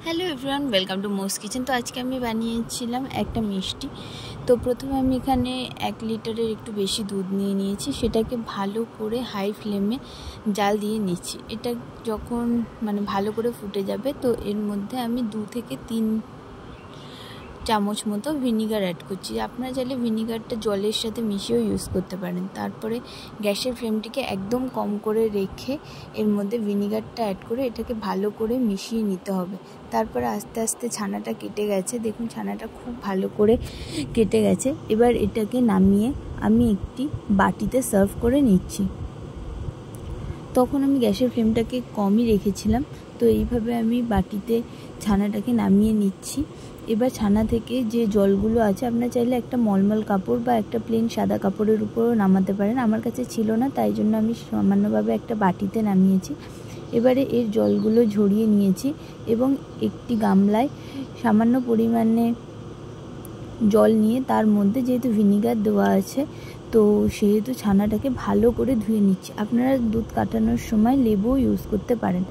Hello everyone, welcome to Mo's kitchen. তো আজকে আমি বানিয়েছিলাম একটা মিষ্টি। তো প্রথমে আমি এখানে 1 লিটারের একটু বেশি দুধ নিয়ে নিয়েছি, সেটাকে ভালো করে হাই ফ্লেমে জাল দিয়ে নিচ্ছি। এটা যখন ভালো করে ফুটে যাবে, তো এর মধ্যে আমি 2 থেকে 3 চামচ মতো ভিনিগার অ্যাড করছি। আপনারা চাইলে ভিনিগারটা জলের সাথে মিশিয়েও ইউজ করতে পারেন। তারপরে গ্যাসের ফ্লেমটিকে একদম কম করে রেখে এর মধ্যে ভিনিগারটা অ্যাড করে এটাকে ভালো করে মিশিয়ে নিতে হবে। তারপরে আস্তে আস্তে ছানাটা কেটে গেছে, দেখুন ছানাটা খুব ভালো করে কেটে গেছে। এবার এটাকে নামিয়ে আমি একটি বাটিতে সার্ভ করে নিচ্ছি। তখন আমি গ্যাসের ফ্লেমটাকে কমই রেখেছিলাম। তো এইভাবে আমি বাটিতে ছানাটাকে নামিয়ে নিচ্ছি। এবার ছানা থেকে যে জলগুলো আছে, আপনারা চাইলে একটা মলমল কাপড় বা একটা প্লেন সাদা কাপড়ের উপরও নামাতে পারেন। আমার কাছে ছিল না, তাই জন্য আমি সামান্যভাবে একটা বাটিতে নামিয়েছি। এবারে এর জলগুলো ঝরিয়ে নিয়েছি এবং একটি গামলায় সামান্য পরিমাণে জল নিয়ে তার মধ্যে যেহেতু ভিনিগার দেওয়া আছে, তো সেহেতু ছানাটাকে ভালো করে ধুয়ে নিচ্ছি। আপনারা দুধ কাটানোর সময় লেবুও ইউজ করতে পারেন।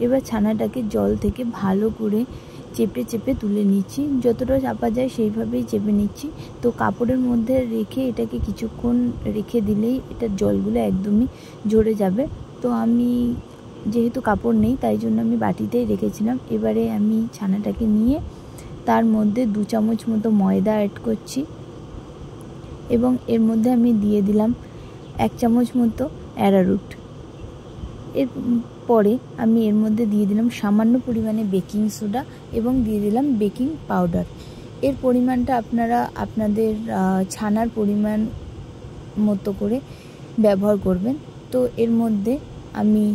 এবার ছানাটাকে জল থেকে ভালো করে চেপে চেপে তুলে নিচ্ছি, যতটা চাপা যায় সেইভাবেই চেপে নিচ্ছি। তো কাপড়ের মধ্যে রেখে এটাকে কিছুক্ষণ রেখে দিলেই এটার জলগুলো একদমই ঝরে যাবে। তো আমি যেহেতু কাপড় নেই, তাই জন্য আমি বাটিতেই রেখেছিলাম। এবারে আমি ছানাটাকে নিয়ে তার মধ্যে 2 চামচ মতো ময়দা অ্যাড করছি এবং এর মধ্যে আমি দিয়ে দিলাম 1 চামচ মতো অ্যারারুট। এরপরে আমি এর মধ্যে দিয়ে দিলাম সামান্য পরিমাণে বেকিং সোডা এবং দিয়ে দিলাম বেকিং পাউডার। এর পরিমাণটা আপনারা আপনাদের ছানার পরিমাণ মতো করে ব্যবহার করবেন। তো এর মধ্যে আমি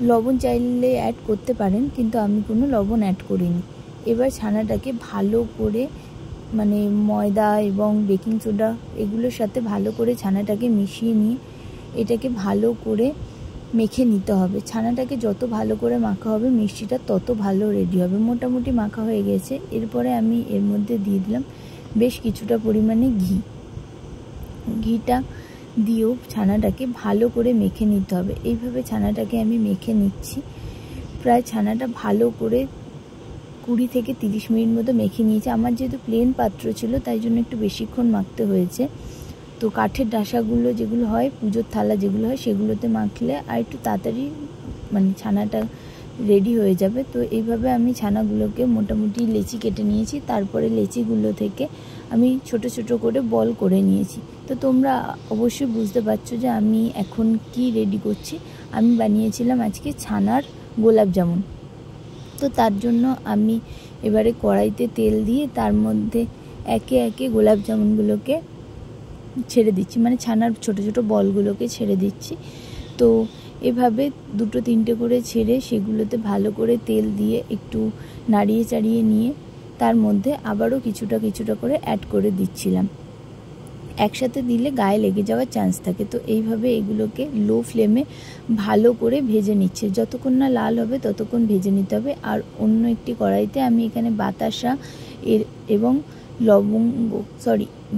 লবণ চাইলে অ্যাড করতে পারেন, কিন্তু আমি কোনো লবণ অ্যাড করিনি। এবার ছানাটাকে ভালো করে ময়দা এবং বেকিং সোডা এগুলোর সাথে ভালো করে ছানাটাকে মিশিয়ে নিয়ে এটাকে ভালো করে মেখে নিতে হবে। ছানাটাকে যত ভালো করে মাখা হবে, মিষ্টিটা তত ভালো রেডি হবে। মোটামুটি মাখা হয়ে গেছে। এরপরে আমি এর মধ্যে দিয়ে দিলাম বেশ কিছুটা পরিমাণে ঘিটা দিয়েও ছানাটাকে ভালো করে মেখে নিতে হবে। এইভাবে ছানাটাকে আমি মেখে নিচ্ছি। প্রায় ছানাটা ভালো করে 20 থেকে 30 মিনিট মতো মেখে নিয়েছি। আমার যেহেতু প্লেন পাত্র ছিল, তাই জন্য একটু বেশিক্ষণ মাখতে হয়েছে। তো কাঠের ডাসাগুলো যেগুলো হয়, পুজোর থালা যেগুলো হয়, সেগুলোতে মাখলে আর একটু তাড়াতাড়ি ছানাটা রেডি হয়ে যাবে। তো এইভাবে আমি ছানাগুলোকে মোটামুটি লেচি কেটে নিয়েছি। তারপরে লেচিগুলো থেকে আমি ছোট ছোট করে বল করে নিয়েছি। তো তোমরা অবশ্যই বুঝতে পারছো যে আমি এখন কি রেডি করছি। আমি বানিয়েছিলাম আজকে ছানার গোলাপ জামুন। তো তার জন্য আমি এবারে কড়াইতে তেল দিয়ে তার মধ্যে একে একে গোলাপ জামুনগুলোকে ছেড়ে দিচ্ছি, ছানার ছোট ছোট বলগুলোকে ছেড়ে দিচ্ছি। তো এভাবে 2-3টে করে ছেড়ে সেগুলোতে ভালো করে তেল দিয়ে একটু নাড়িয়ে চাড়িয়ে নিয়ে তার মধ্যে আবারও কিছুটা কিছুটা করে অ্যাড করে দিচ্ছিলাম। একসাথে দিলে গায়ে লেগে যাওয়ার চান্স থাকে। তো এইভাবে এগুলোকে লো ফ্লেমে ভালো করে ভেজে নিচ্ছে। যতক্ষণ না লাল হবে ততক্ষণ ভেজে নিতে হবে। আর অন্য একটি কড়াইতে আমি এখানে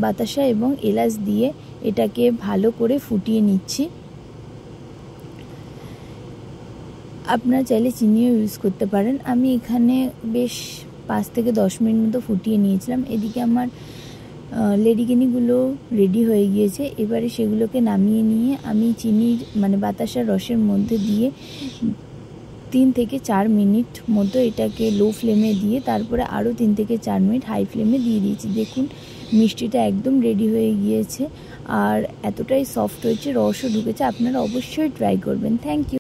বাতাসা এবং এলাচ দিয়ে এটাকে ভালো করে ফুটিয়ে নিচ্ছি। আপনারা চাইলে চিনিও ইউজ করতে পারেন। আমি এখানে বেশ 5 থেকে 10 মিনিট মতো ফুটিয়ে নিয়েছিলাম। এদিকে আমার লেডিকেনিগুলো রেডি হয়ে গিয়েছে। এবারে সেগুলোকে নামিয়ে নিয়ে আমি চিনির বাতাসার রসের মধ্যে দিয়ে 3 থেকে 4 মিনিট মতো এটাকে লো ফ্লেমে দিয়ে তারপরে আরও 3 থেকে 4 মিনিট হাই ফ্লেমে দিয়ে দিয়েছি। দেখুন মিষ্টিটা একদম রেডি হয়ে গিয়েছে আর এতটাই সফট হয়েছে, রসও ঢুকেছে। আপনারা অবশ্যই ট্রাই করবেন। Thank you.